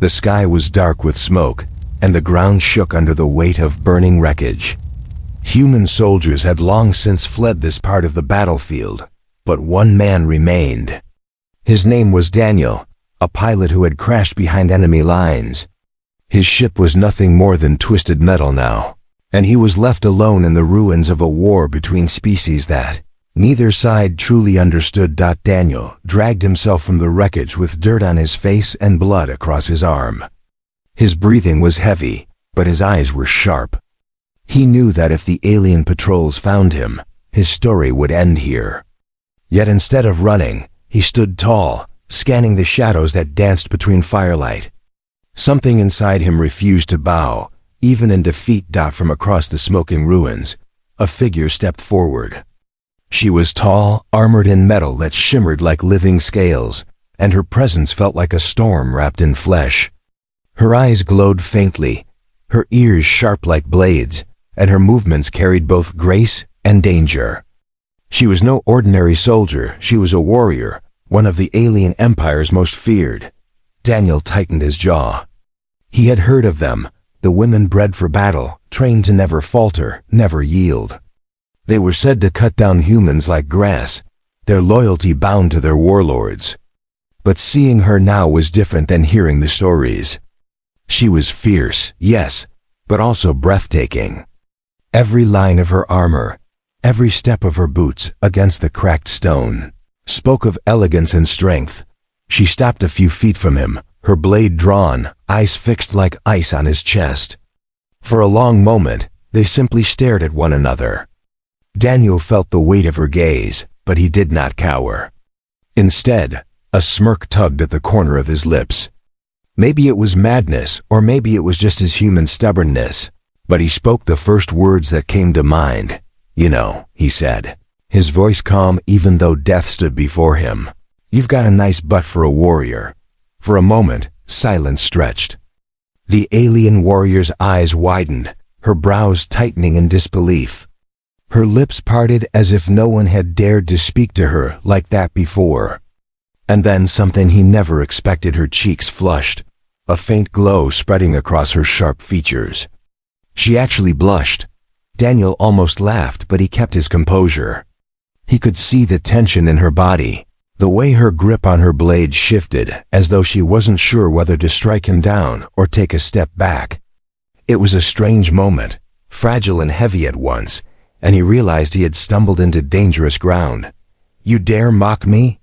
The sky was dark with smoke, and the ground shook under the weight of burning wreckage. Human soldiers had long since fled this part of the battlefield, but one man remained. His name was Daniel, a pilot who had crashed behind enemy lines. His ship was nothing more than twisted metal now, and he was left alone in the ruins of a war between species that neither side truly understood. Daniel dragged himself from the wreckage with dirt on his face and blood across his arm. His breathing was heavy, but his eyes were sharp. He knew that if the alien patrols found him, his story would end here. Yet instead of running, he stood tall, scanning the shadows that danced between firelight. Something inside him refused to bow, even in defeat. From across the smoking ruins, a figure stepped forward. She was tall, armored in metal that shimmered like living scales, and her presence felt like a storm wrapped in flesh. Her eyes glowed faintly, her ears sharp like blades, and her movements carried both grace and danger. She was no ordinary soldier, she was a warrior, one of the alien empire's most feared. Daniel tightened his jaw. He had heard of them, the women bred for battle, trained to never falter, never yield. They were said to cut down humans like grass, their loyalty bound to their warlords. But seeing her now was different than hearing the stories. She was fierce, yes, but also breathtaking. Every line of her armor, every step of her boots against the cracked stone, spoke of elegance and strength. She stopped a few feet from him, her blade drawn, eyes fixed like ice on his chest. For a long moment, they simply stared at one another. Daniel felt the weight of her gaze, but he did not cower. Instead, a smirk tugged at the corner of his lips. Maybe it was madness, or maybe it was just his human stubbornness, but he spoke the first words that came to mind. "You know," he said, his voice calm even though death stood before him. "You've got a nice butt for a warrior." For a moment, silence stretched. The alien warrior's eyes widened, her brows tightening in disbelief. Her lips parted as if no one had dared to speak to her like that before. And then something he never expected. Her cheeks flushed, a faint glow spreading across her sharp features. She actually blushed. Daniel almost laughed, but he kept his composure. He could see the tension in her body, the way her grip on her blade shifted, as though she wasn't sure whether to strike him down or take a step back. It was a strange moment, fragile and heavy at once, and he realized he had stumbled into dangerous ground. "You dare mock me?"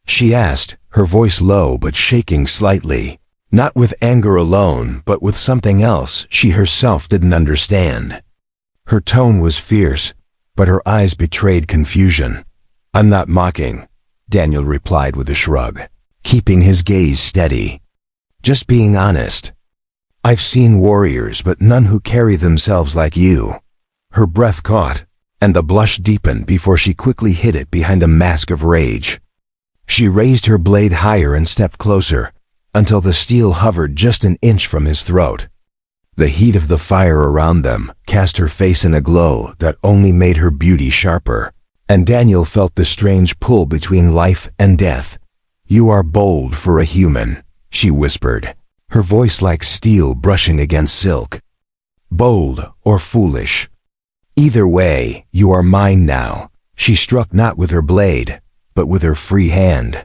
she asked, her voice low but shaking slightly, not with anger alone, but with something else she herself didn't understand. Her tone was fierce, but her eyes betrayed confusion. "I'm not mocking," Daniel replied with a shrug, keeping his gaze steady. "Just being honest. I've seen warriors, but none who carry themselves like you." Her breath caught, and the blush deepened before she quickly hid it behind a mask of rage. She raised her blade higher and stepped closer, until the steel hovered just an inch from his throat. The heat of the fire around them cast her face in a glow that only made her beauty sharper, and Daniel felt the strange pull between life and death. "You are bold for a human," she whispered, her voice like steel brushing against silk. "Bold or foolish. Either way, you are mine now." She struck not with her blade, but with her free hand.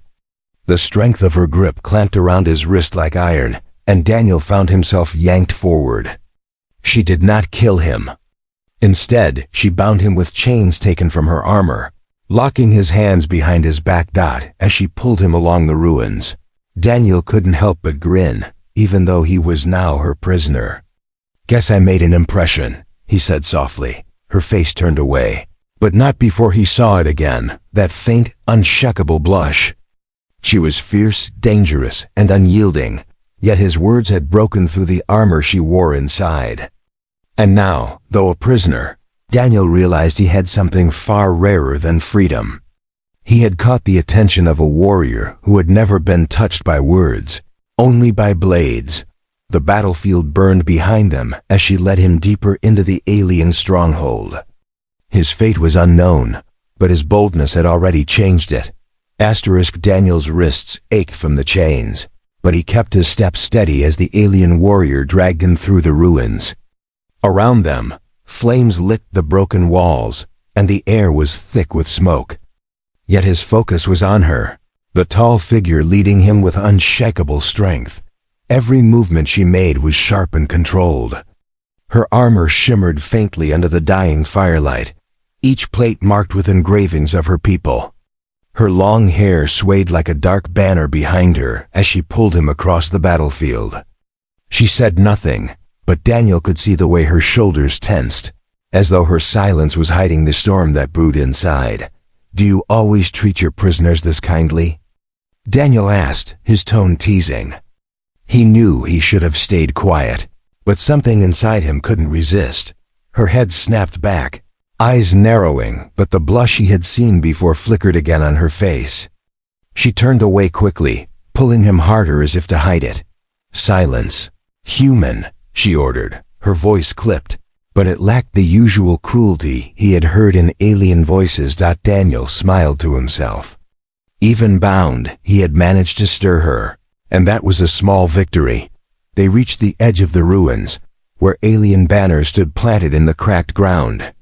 The strength of her grip clamped around his wrist like iron, and Daniel found himself yanked forward. She did not kill him. Instead, she bound him with chains taken from her armor, locking his hands behind his back. As she pulled him along the ruins, Daniel couldn't help but grin, even though he was now her prisoner. "Guess I made an impression," he said softly. Her face turned away, but not before he saw it again, that faint, unshakable blush. She was fierce, dangerous, and unyielding, yet his words had broken through the armor she wore inside. And now, though a prisoner, Daniel realized he had something far rarer than freedom. He had caught the attention of a warrior who had never been touched by words, only by blades. The battlefield burned behind them as she led him deeper into the alien stronghold. His fate was unknown, but his boldness had already changed it. Daniel's wrists ached from the chains, but he kept his steps steady as the alien warrior dragged him through the ruins. Around them, flames licked the broken walls, and the air was thick with smoke. Yet his focus was on her, the tall figure leading him with unshakable strength. Every movement she made was sharp and controlled. Her armor shimmered faintly under the dying firelight, each plate marked with engravings of her people. Her long hair swayed like a dark banner behind her as she pulled him across the battlefield. She said nothing, but Daniel could see the way her shoulders tensed, as though her silence was hiding the storm that brewed inside. "Do you always treat your prisoners this kindly?" Daniel asked, his tone teasing. He knew he should have stayed quiet, but something inside him couldn't resist. Her head snapped back, eyes narrowing, but the blush he had seen before flickered again on her face. She turned away quickly, pulling him harder as if to hide it. "Silence. Human," she ordered, her voice clipped, but it lacked the usual cruelty he had heard in alien voices. Daniel smiled to himself. Even bound, he had managed to stir her, and that was a small victory. They reached the edge of the ruins, where alien banners stood planted in the cracked ground.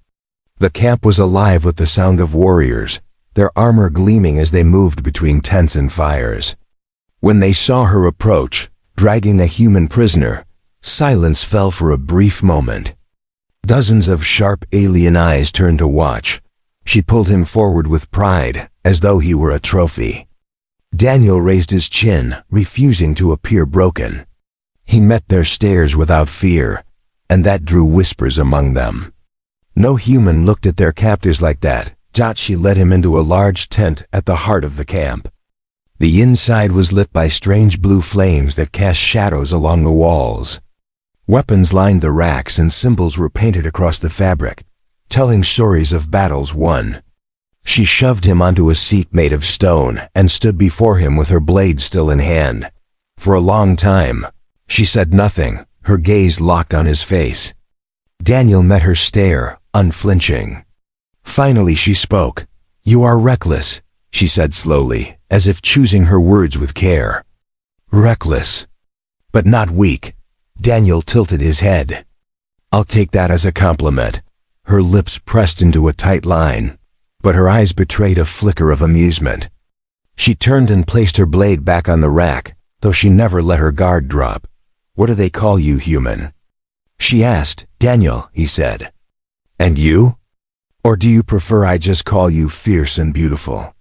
The camp was alive with the sound of warriors, their armor gleaming as they moved between tents and fires. When they saw her approach, dragging a human prisoner, silence fell for a brief moment. Dozens of sharp alien eyes turned to watch. She pulled him forward with pride, as though he were a trophy. Daniel raised his chin, refusing to appear broken. He met their stares without fear, and that drew whispers among them. No human looked at their captors like that. She led him into a large tent at the heart of the camp. The inside was lit by strange blue flames that cast shadows along the walls. Weapons lined the racks and symbols were painted across the fabric, telling stories of battles won. She shoved him onto a seat made of stone and stood before him with her blade still in hand. For a long time, she said nothing, her gaze locked on his face. Daniel met her stare, unflinching. Finally she spoke. "You are reckless," she said slowly, as if choosing her words with care. "Reckless, but not weak." Daniel tilted his head. "I'll take that as a compliment." Her lips pressed into a tight line, but her eyes betrayed a flicker of amusement. She turned and placed her blade back on the rack, though she never let her guard drop. "What do they call you, human?" she asked. "Daniel," he said. "And you? Or do you prefer I just call you fierce and beautiful?"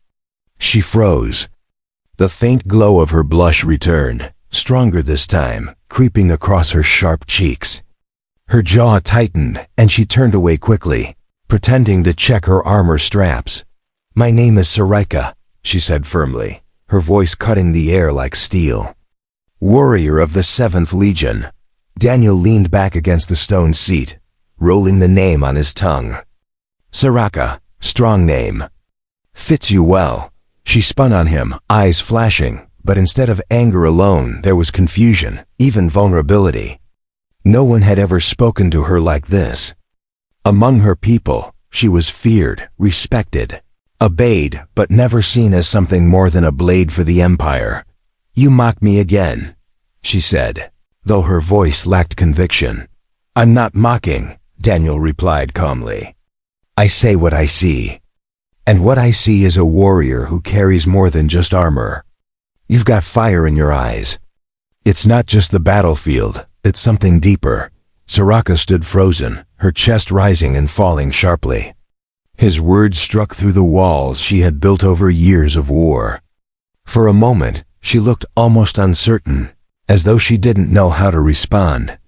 She froze. The faint glow of her blush returned, stronger this time, creeping across her sharp cheeks. Her jaw tightened, and she turned away quickly, pretending to check her armor straps. "My name is Sarika," she said firmly, her voice cutting the air like steel. "Warrior of the 7th Legion." Daniel leaned back against the stone seat, rolling the name on his tongue. "Saraka, strong name. Fits you well." She spun on him, eyes flashing, but instead of anger alone, there was confusion, even vulnerability. No one had ever spoken to her like this. Among her people, she was feared, respected, obeyed, but never seen as something more than a blade for the Empire. "You mock me again," she said, though her voice lacked conviction. "I'm not mocking," Daniel replied calmly. "I say what I see. And what I see is a warrior who carries more than just armor. You've got fire in your eyes. It's not just the battlefield, it's something deeper." Saraka stood frozen, her chest rising and falling sharply. His words struck through the walls she had built over years of war. For a moment, she looked almost uncertain, as though she didn't know how to respond.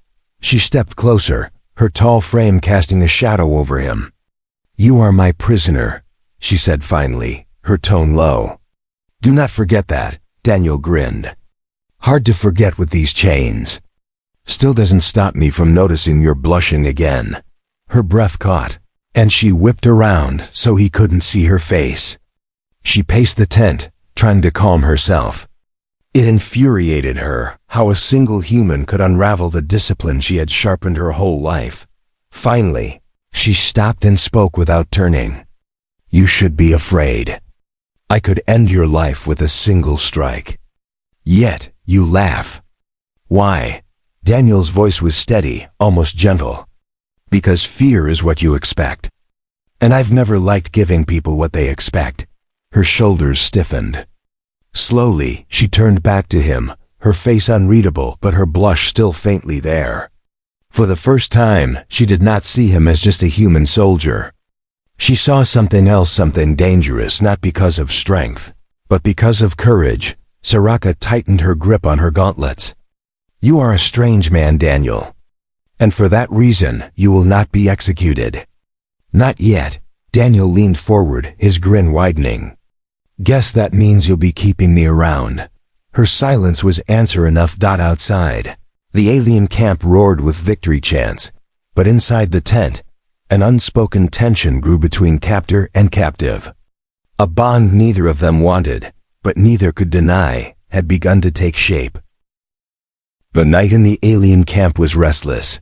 She stepped closer, her tall frame casting a shadow over him. "You are my prisoner," she said finally, her tone low. "Do not forget that," Daniel grinned. "Hard to forget with these chains. Still doesn't stop me from noticing you're blushing again." Her breath caught, and she whipped around so he couldn't see her face. She paced the tent, trying to calm herself. It infuriated her how a single human could unravel the discipline she had sharpened her whole life. Finally, she stopped and spoke without turning. "You should be afraid. I could end your life with a single strike. Yet, You laugh. Why? Daniel's voice was steady, almost gentle. Because fear is what you expect. And I've never liked giving people what they expect. Her shoulders stiffened. Slowly, she turned back to him, her face unreadable but her blush still faintly there. For the first time, she did not see him as just a human soldier. She saw something else, something dangerous, not because of strength, but because of courage. Soraka tightened her grip on her gauntlets. You are a strange man, Daniel. And for that reason, you will not be executed. Not yet. Daniel leaned forward, his grin widening. Guess that means you'll be keeping me around. Her silence was answer enough. Outside, the alien camp roared with victory chants, but inside the tent, an unspoken tension grew between captor and captive. A bond neither of them wanted, but neither could deny, had begun to take shape. The night in the alien camp was restless.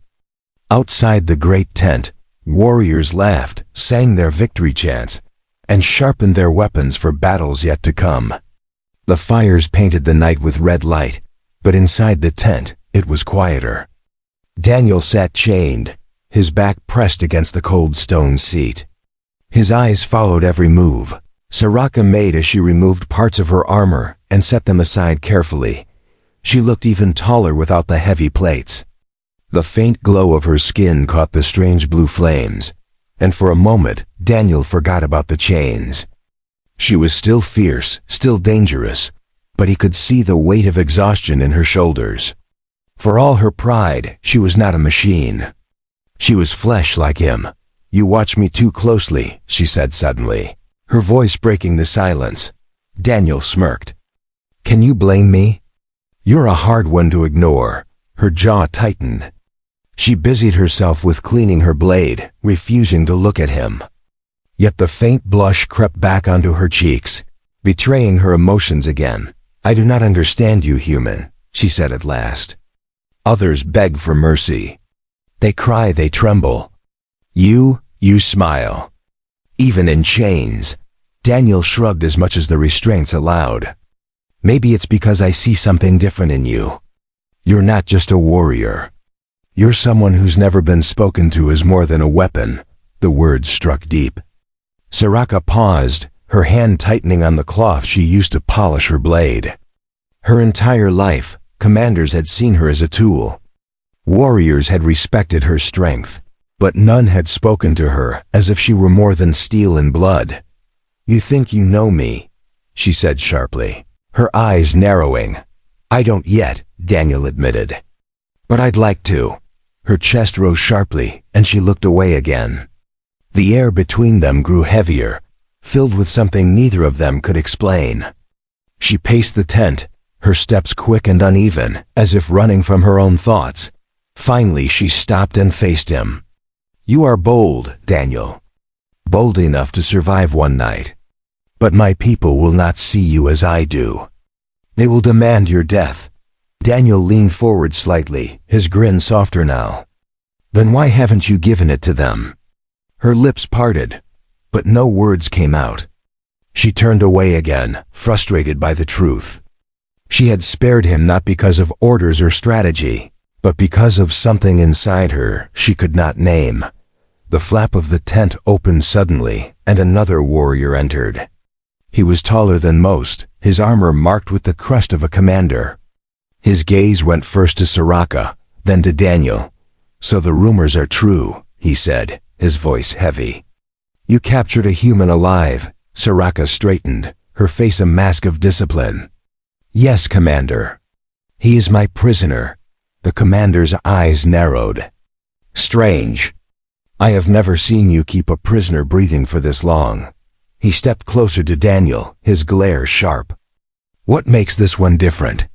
Outside the great tent, warriors laughed, sang their victory chants, and sharpened their weapons for battles yet to come. The fires painted the night with red light, but inside the tent, it was quieter. Daniel sat chained, his back pressed against the cold stone seat. His eyes followed every move Soraka made as she removed parts of her armor and set them aside carefully. She looked even taller without the heavy plates. The faint glow of her skin caught the strange blue flames, and for a moment Daniel forgot about the chains. She was still fierce, still dangerous, but he could see the weight of exhaustion in her shoulders. For all her pride, she was not a machine. She was flesh like him. You watch me too closely, she said suddenly, her voice breaking the silence. Daniel smirked. Can you blame me? You're a hard one to ignore. Her jaw tightened. She busied herself with cleaning her blade, refusing to look at him. Yet the faint blush crept back onto her cheeks, betraying her emotions again. I do not understand you, human, she said at last. Others beg for mercy. They cry, they tremble. You smile. Even in chains. Daniel shrugged as much as the restraints allowed. Maybe it's because I see something different in you. You're not just a warrior. You're someone who's never been spoken to as more than a weapon. The words struck deep. Soraka paused, her hand tightening on the cloth she used to polish her blade. Her entire life, commanders had seen her as a tool. Warriors had respected her strength, but none had spoken to her as if she were more than steel and blood. You think you know me, she said sharply, her eyes narrowing. I don't yet, Daniel admitted. But I'd like to. Her chest rose sharply, and she looked away again. The air between them grew heavier, filled with something neither of them could explain. She paced the tent, her steps quick and uneven, as if running from her own thoughts. Finally, she stopped and faced him. You are bold, Daniel. Bold enough to survive one night. But my people will not see you as I do. They will demand your death. Daniel leaned forward slightly, his grin softer now. Then why haven't you given it to them? Her lips parted, but no words came out. She turned away again, frustrated by the truth. She had spared him not because of orders or strategy, but because of something inside her she could not name. The flap of the tent opened suddenly, and another warrior entered. He was taller than most, his armor marked with the crest of a commander. His gaze went first to Soraka, then to Daniel. So the rumors are true, he said, his voice heavy. You captured a human alive. Soraka straightened, her face a mask of discipline. Yes, Commander. He is my prisoner. The commander's eyes narrowed. Strange. I have never seen you keep a prisoner breathing for this long. He stepped closer to Daniel, his glare sharp. What makes this one different?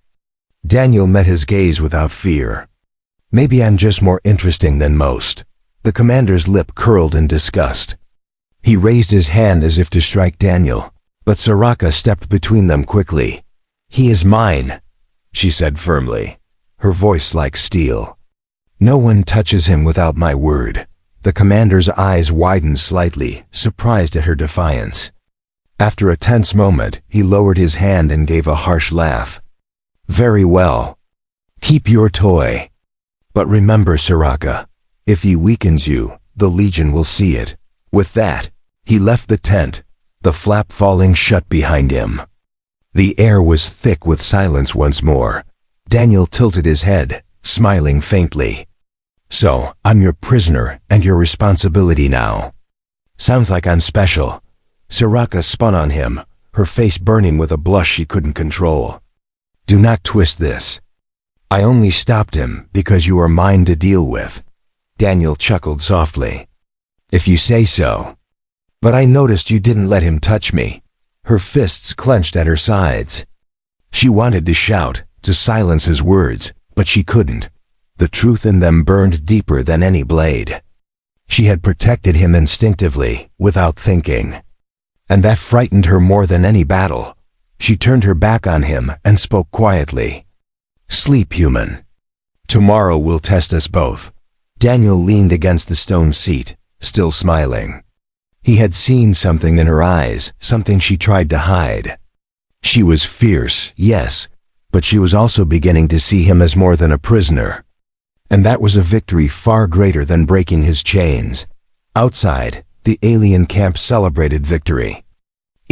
Daniel met his gaze without fear. Maybe I'm just more interesting than most. The commander's lip curled in disgust. He raised his hand as if to strike Daniel, but Soraka stepped between them quickly. He is mine, she said firmly, her voice like steel. No one touches him without my word. The commander's eyes widened slightly, surprised at her defiance. After a tense moment, he lowered his hand and gave a harsh laugh. Very well. Keep your toy. But remember, Soraka, if he weakens you, the Legion will see it. With that, he left the tent, the flap falling shut behind him. The air was thick with silence once more. Daniel tilted his head, smiling faintly. So, I'm your prisoner and your responsibility now. Sounds like I'm special. Soraka spun on him, her face burning with a blush she couldn't control. Do not twist this. I only stopped him because you are mine to deal with. Daniel chuckled softly. If you say so. But I noticed you didn't let him touch me. Her fists clenched at her sides. She wanted to shout, to silence his words, but she couldn't. The truth in them burned deeper than any blade. She had protected him instinctively, without thinking. And that frightened her more than any battle. She turned her back on him and spoke quietly. Sleep, human. Tomorrow will test us both. Daniel leaned against the stone seat, still smiling. He had seen something in her eyes, something she tried to hide. She was fierce, yes, but she was also beginning to see him as more than a prisoner. And that was a victory far greater than breaking his chains. Outside, the alien camp celebrated victory.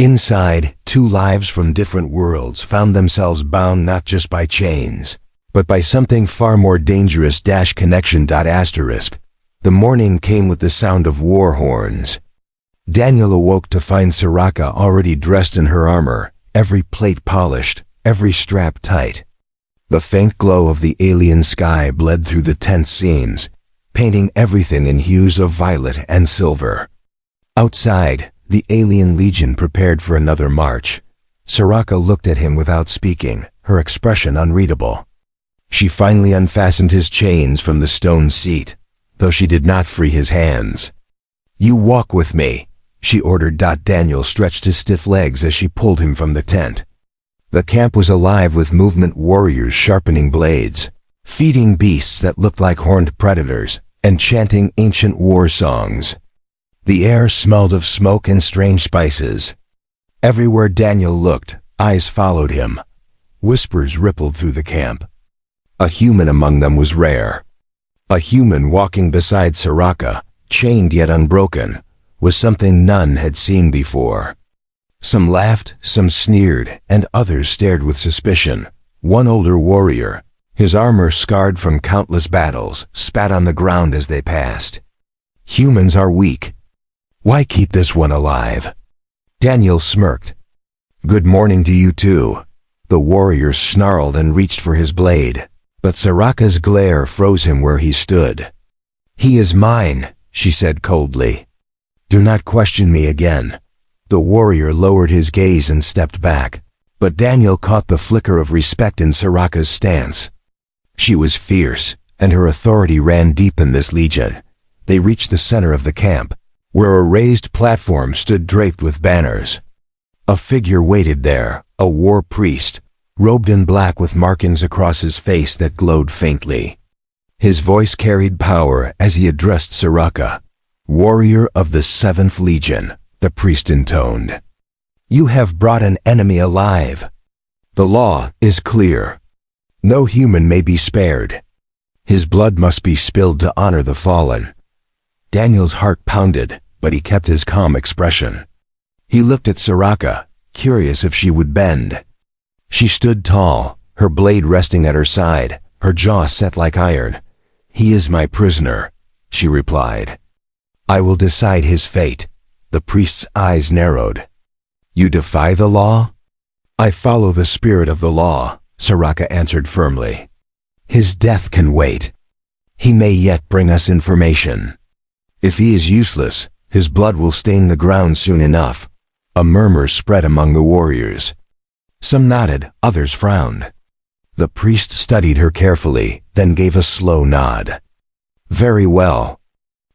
Inside, two lives from different worlds found themselves bound not just by chains, but by something far more dangerous. Connection. The morning came with the sound of war horns. Daniel awoke to find Soraka already dressed in her armor, every plate polished, every strap tight. The faint glow of the alien sky bled through the tense seams, painting everything in hues of violet and silver. Outside, the alien legion prepared for another march. Soraka looked at him without speaking, her expression unreadable. She finally unfastened his chains from the stone seat, though she did not free his hands. You walk with me, she ordered. Daniel stretched his stiff legs as she pulled him from the tent. The camp was alive with movement warriors sharpening blades, feeding beasts that looked like horned predators, and chanting ancient war songs. The air smelled of smoke and strange spices. Everywhere Daniel looked, eyes followed him. Whispers rippled through the camp. A human among them was rare. A human walking beside Soraka, chained yet unbroken, was something none had seen before. Some laughed, some sneered, and others stared with suspicion. One older warrior, his armor scarred from countless battles, spat on the ground as they passed. Humans are weak. Why keep this one alive? Daniel smirked. Good morning to you too. The warrior snarled and reached for his blade, but Soraka's glare froze him where he stood. He is mine, she said coldly. Do not question me again. The warrior lowered his gaze and stepped back, but Daniel caught the flicker of respect in Soraka's stance. She was fierce, and her authority ran deep in this legion. They reached the center of the camp, where a raised platform stood draped with banners. A figure waited there, a war priest, robed in black with markings across his face that glowed faintly. His voice carried power as he addressed Soraka. Warrior of the 7th Legion, the priest intoned. You have brought an enemy alive. The law is clear. No human may be spared. His blood must be spilled to honor the fallen. Daniel's heart pounded, but he kept his calm expression. He looked at Soraka, curious if she would bend. She stood tall, her blade resting at her side, her jaw set like iron. He is my prisoner, she replied. I will decide his fate. The priest's eyes narrowed. You defy the law? I follow the spirit of the law, Soraka answered firmly. His death can wait. He may yet bring us information. If he is useless, his blood will stain the ground soon enough. A murmur spread among the warriors. Some nodded, others frowned. The priest studied her carefully, then gave a slow nod. Very well.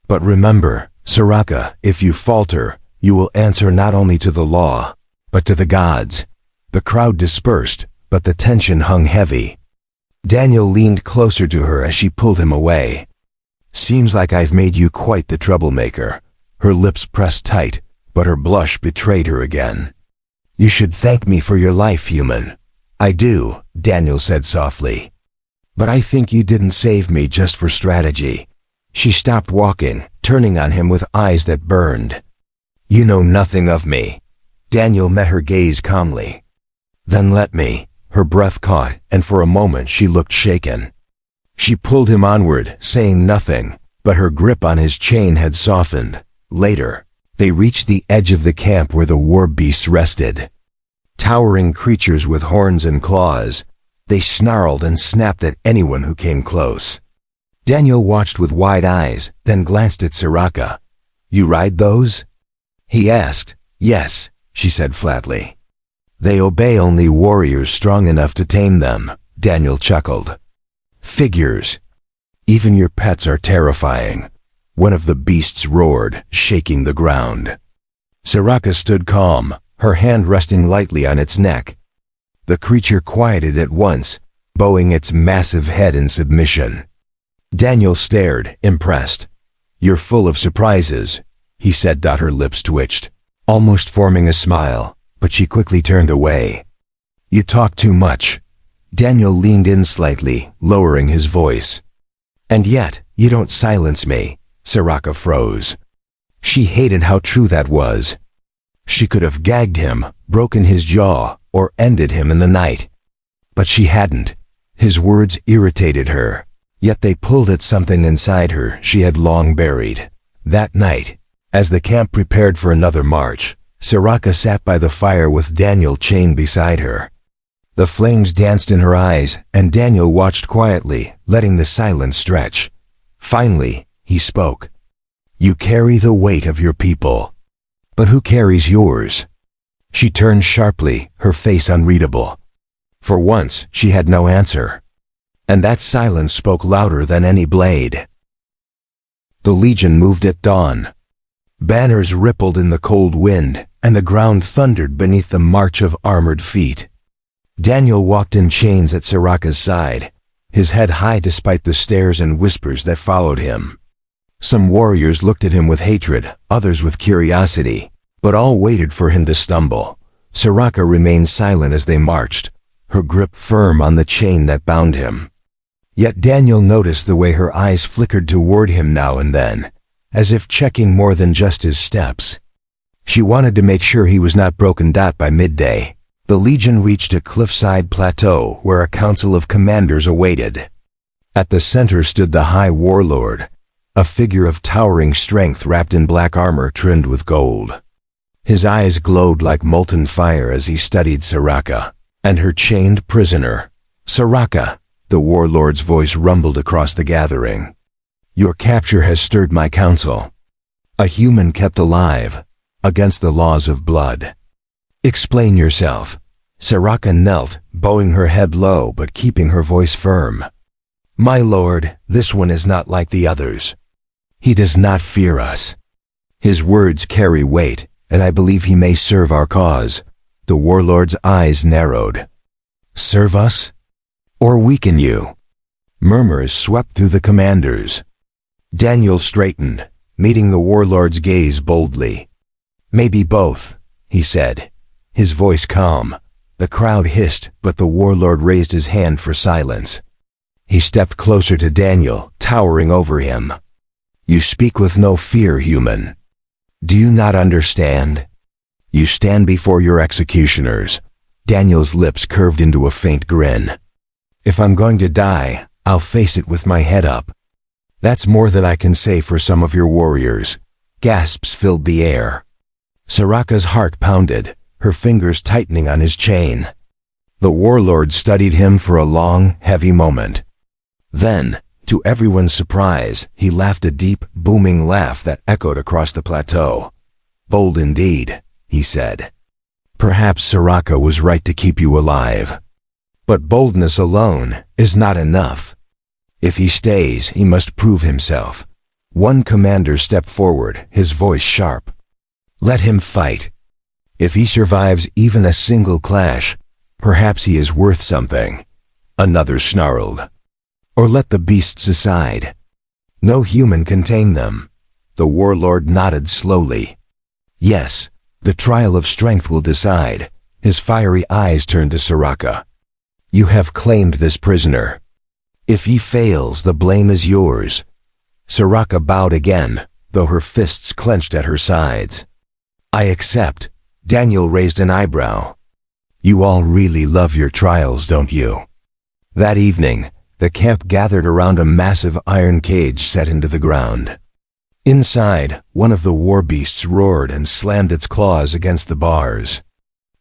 But remember, Soraka, if you falter, you will answer not only to the law, but to the gods. The crowd dispersed, but the tension hung heavy. Daniel leaned closer to her as she pulled him away. Seems like I've made you quite the troublemaker. Her lips pressed tight, but her blush betrayed her again. You should thank me for your life, human. I do, Daniel said softly. But I think you didn't save me just for strategy. She stopped walking, turning on him with eyes that burned. You know nothing of me. Daniel met her gaze calmly. Then let me. Her breath caught, and for a moment she looked shaken. She pulled him onward, saying nothing, but her grip on his chain had softened. Later, they reached the edge of the camp where the war beasts rested. Towering creatures with horns and claws, they snarled and snapped at anyone who came close. Daniel watched with wide eyes, then glanced at Soraka. You ride those? He asked. Yes, she said flatly. They obey only warriors strong enough to tame them, Daniel chuckled. Figures. Even your pets are terrifying. One of the beasts roared, shaking the ground. Soraka stood calm, her hand resting lightly on its neck. The creature quieted at once, bowing its massive head in submission. Daniel stared, impressed. You're full of surprises, he said. Her lips twitched, almost forming a smile, but she quickly turned away. You talk too much. Daniel leaned in slightly, lowering his voice. And yet, you don't silence me. Soraka froze. She hated how true that was. She could have gagged him, broken his jaw, or ended him in the night. But she hadn't. His words irritated her, yet they pulled at something inside her she had long buried. That night, as the camp prepared for another march, Soraka sat by the fire with Daniel chained beside her. The flames danced in her eyes, and Daniel watched quietly, letting the silence stretch. Finally, he spoke. You carry the weight of your people. But who carries yours? She turned sharply, her face unreadable. For once, she had no answer. And that silence spoke louder than any blade. The Legion moved at dawn. Banners rippled in the cold wind, and the ground thundered beneath the march of armored feet. Daniel walked in chains at Soraka's side, his head high despite the stares and whispers that followed him. Some warriors looked at him with hatred, others with curiosity, but all waited for him to stumble. Soraka remained silent as they marched, her grip firm on the chain that bound him. Yet Daniel noticed the way her eyes flickered toward him now and then, as if checking more than just his steps. She wanted to make sure he was not broken. By midday, the Legion reached a cliffside plateau where a council of commanders awaited. At the center stood the High Warlord, a figure of towering strength wrapped in black armor trimmed with gold. His eyes glowed like molten fire as he studied Soraka and her chained prisoner. Soraka, the warlord's voice rumbled across the gathering. Your capture has stirred my council. A human kept alive, against the laws of blood. Explain yourself. Soraka knelt, bowing her head low but keeping her voice firm. My lord, this one is not like the others. He does not fear us. His words carry weight, and I believe he may serve our cause. The warlord's eyes narrowed. Serve us? Or weaken you? Murmurs swept through the commanders. Daniel straightened, meeting the warlord's gaze boldly. Maybe both, he said, his voice calm. The crowd hissed, but the warlord raised his hand for silence. He stepped closer to Daniel, towering over him. You speak with no fear, human. Do you not understand? You stand before your executioners. Daniel's lips curved into a faint grin. If I'm going to die, I'll face it with my head up. That's more than I can say for some of your warriors. Gasps filled the air. Soraka's heart pounded, her fingers tightening on his chain. The warlord studied him for a long, heavy moment. Then, to everyone's surprise, he laughed a deep, booming laugh that echoed across the plateau. Bold indeed, he said. Perhaps Soraka was right to keep you alive. But boldness alone is not enough. If he stays, he must prove himself. One commander stepped forward, his voice sharp. Let him fight. If he survives even a single clash, perhaps he is worth something. Another snarled. Or let the beasts decide. No human can tame them. The warlord nodded slowly. Yes, the trial of strength will decide. His fiery eyes turned to Soraka. You have claimed this prisoner. If he fails, the blame is yours." Soraka bowed again, though her fists clenched at her sides. "I accept." Daniel raised an eyebrow. "You all really love your trials, don't you?" That evening, the camp gathered around a massive iron cage set into the ground. Inside, one of the war beasts roared and slammed its claws against the bars.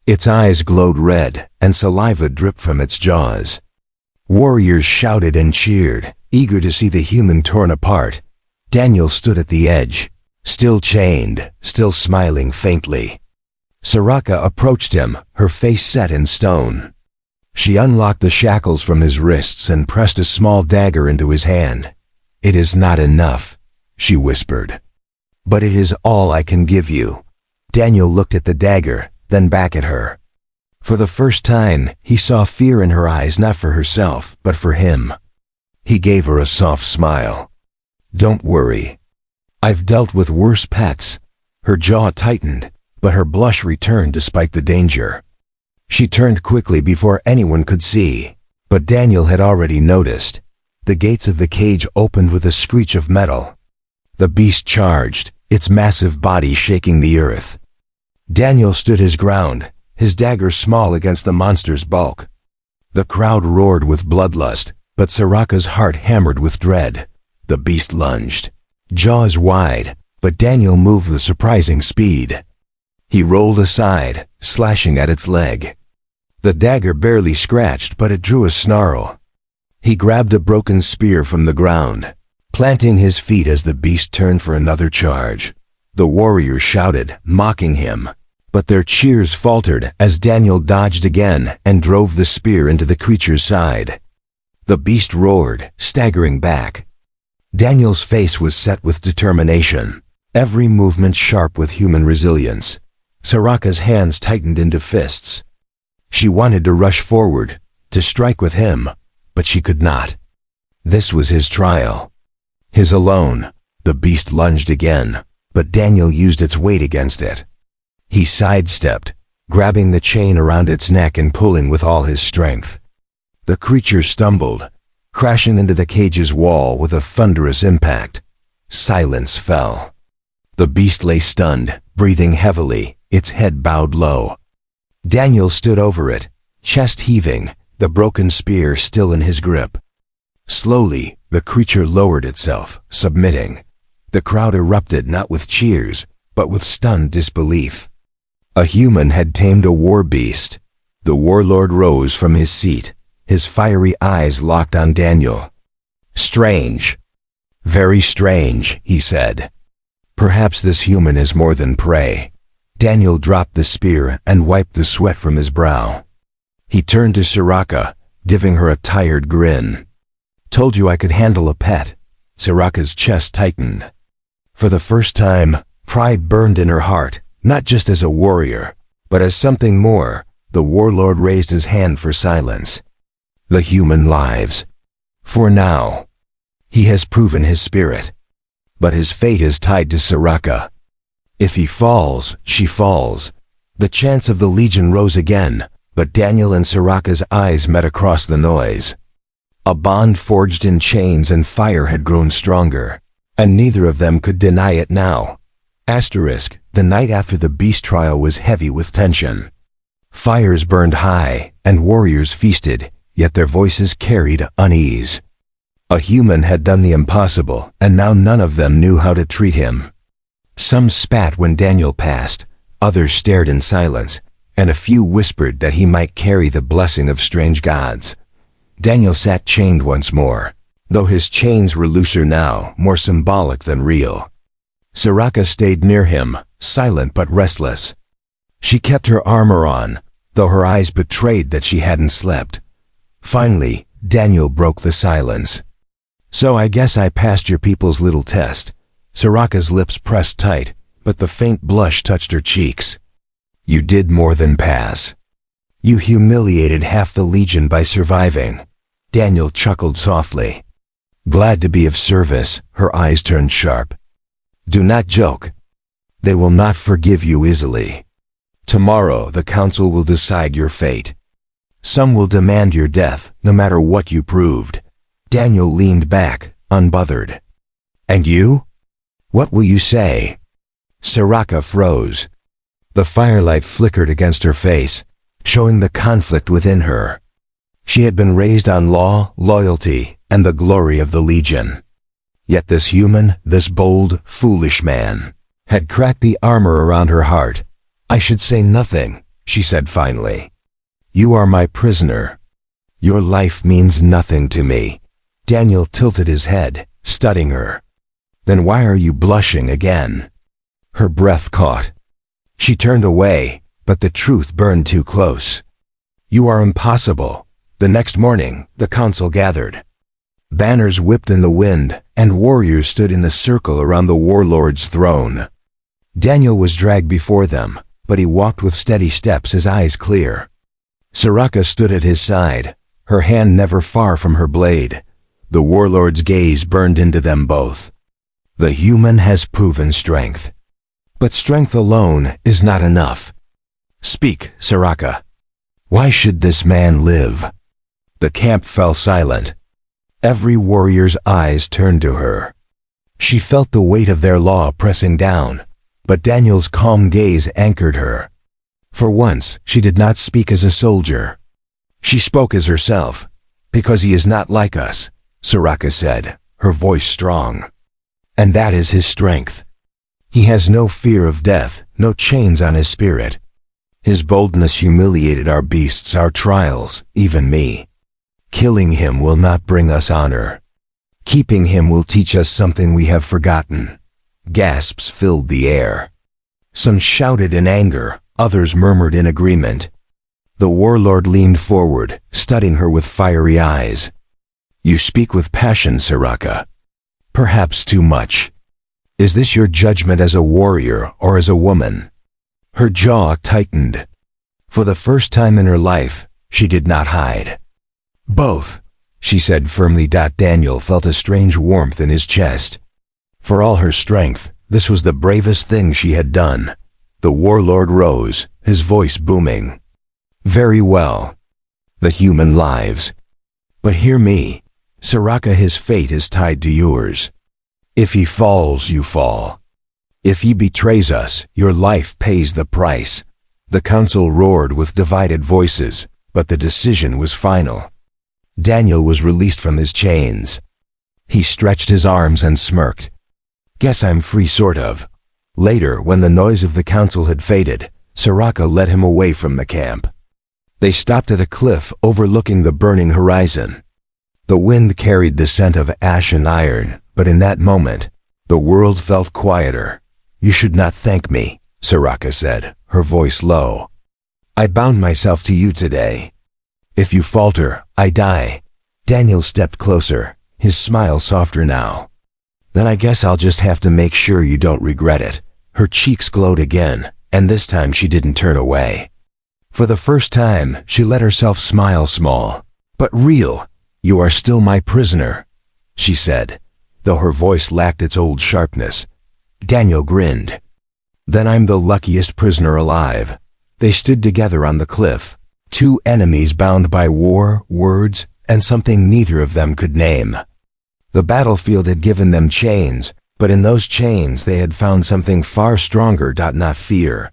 Its eyes glowed red, and saliva dripped from its jaws. Warriors shouted and cheered, eager to see the human torn apart. Daniel stood at the edge, still chained, still smiling faintly. Soraka approached him, her face set in stone. She unlocked the shackles from his wrists and pressed a small dagger into his hand. "It is not enough," she whispered. "But it is all I can give you." Daniel looked at the dagger, then back at her. For the first time, he saw fear in her eyes, not for herself, but for him. He gave her a soft smile. "Don't worry. I've dealt with worse pets." Her jaw tightened, but her blush returned despite the danger. She turned quickly before anyone could see, but Daniel had already noticed. The gates of the cage opened with a screech of metal. The beast charged, its massive body shaking the earth. Daniel stood his ground, his dagger small against the monster's bulk. The crowd roared with bloodlust, but Soraka's heart hammered with dread. The beast lunged, jaws wide, but Daniel moved with surprising speed. He rolled aside, slashing at its leg. The dagger barely scratched, but it drew a snarl. He grabbed a broken spear from the ground, planting his feet as the beast turned for another charge. The warriors shouted, mocking him, but their cheers faltered as Daniel dodged again and drove the spear into the creature's side. The beast roared, staggering back. Daniel's face was set with determination, every movement sharp with human resilience. Soraka's hands tightened into fists. She wanted to rush forward, to strike with him, but she could not. This was his trial. His alone. The beast lunged again, but Daniel used its weight against it. He sidestepped, grabbing the chain around its neck and pulling with all his strength. The creature stumbled, crashing into the cage's wall with a thunderous impact. Silence fell. The beast lay stunned, breathing heavily, its head bowed low. Daniel stood over it, chest heaving, the broken spear still in his grip. Slowly, the creature lowered itself, submitting. The crowd erupted not with cheers, but with stunned disbelief. A human had tamed a war beast. The warlord rose from his seat, his fiery eyes locked on Daniel. "Strange. Very strange," he said. "Perhaps this human is more than prey." Daniel dropped the spear and wiped the sweat from his brow. He turned to Soraka, giving her a tired grin. "Told you I could handle a pet." Soraka's chest tightened. For the first time, pride burned in her heart, not just as a warrior, but as something more. The warlord raised his hand for silence. "The human lives. For now. He has proven his spirit. But his fate is tied to Soraka. If he falls, she falls." The chants of the Legion rose again, but Daniel and Soraka's eyes met across the noise. A bond forged in chains and fire had grown stronger, and neither of them could deny it now. The night after the beast trial was heavy with tension. Fires burned high, and warriors feasted, yet their voices carried unease. A human had done the impossible, and now none of them knew how to treat him. Some spat when Daniel passed, others stared in silence, and a few whispered that he might carry the blessing of strange gods. Daniel sat chained once more, though his chains were looser now, more symbolic than real. Soraka stayed near him, silent but restless. She kept her armor on, though her eyes betrayed that she hadn't slept. Finally, Daniel broke the silence. "So I guess I passed your people's little test." Soraka's lips pressed tight, but the faint blush touched her cheeks. "You did more than pass. You humiliated half the Legion by surviving." Daniel chuckled softly. "Glad to be of service." Her eyes turned sharp. "Do not joke. They will not forgive you easily. Tomorrow the council will decide your fate." Some will demand your death, no matter what you proved. Daniel leaned back, unbothered. And you? What will you say? Soraka froze. The firelight flickered against her face, showing the conflict within her. She had been raised on law, loyalty, and the glory of the Legion. Yet this human, this bold, foolish man, had cracked the armor around her heart. I should say nothing, she said finally. You are my prisoner. Your life means nothing to me. Daniel tilted his head, studying her. Then why are you blushing again? Her breath caught. She turned away, but the truth burned too close. You are impossible. The next morning, the council gathered. Banners whipped in the wind, and warriors stood in a circle around the warlord's throne. Daniel was dragged before them, but he walked with steady steps, his eyes clear. Soraka stood at his side, her hand never far from her blade. The warlord's gaze burned into them both. The human has proven strength. But strength alone is not enough. Speak, Soraka. Why should this man live? The camp fell silent. Every warrior's eyes turned to her. She felt the weight of their law pressing down, but Daniel's calm gaze anchored her. For once, she did not speak as a soldier. She spoke as herself. Because he is not like us, Soraka said, her voice strong. And that is his strength. He has no fear of death, no chains on his spirit. His boldness humiliated our beasts, our trials, even me. Killing him will not bring us honor. Keeping him will teach us something we have forgotten. Gasps filled the air. Some shouted in anger, others murmured in agreement. The warlord leaned forward, studying her with fiery eyes. You speak with passion, Soraka. Perhaps too much. Is this your judgment as a warrior or as a woman? Her jaw tightened. For the first time in her life, she did not hide. Both, she said firmly. Daniel felt a strange warmth in his chest. For all her strength, this was the bravest thing she had done. The warlord rose, his voice booming. Very well. The human lives. But hear me, Soraka, his fate is tied to yours. If he falls, you fall. If he betrays us, your life pays the price. The council roared with divided voices, but the decision was final. Daniel was released from his chains. He stretched his arms and smirked. Guess I'm free, sort of. Later, when the noise of the council had faded, Soraka led him away from the camp. They stopped at a cliff overlooking the burning horizon. The wind carried the scent of ash and iron, but in that moment, the world felt quieter. You should not thank me, Soraka said, her voice low. I bound myself to you today. If you falter, I die. Daniel stepped closer, his smile softer now. Then I guess I'll just have to make sure you don't regret it. Her cheeks glowed again, and this time she didn't turn away. For the first time, she let herself smile small, but real. You are still my prisoner, she said, though her voice lacked its old sharpness. Daniel grinned. Then I'm the luckiest prisoner alive. They stood together on the cliff, two enemies bound by war, words, and something neither of them could name. The battlefield had given them chains, but in those chains they had found something far stronger. Not fear,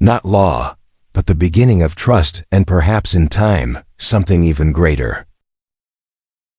not law, but the beginning of trust, and perhaps in time, something even greater.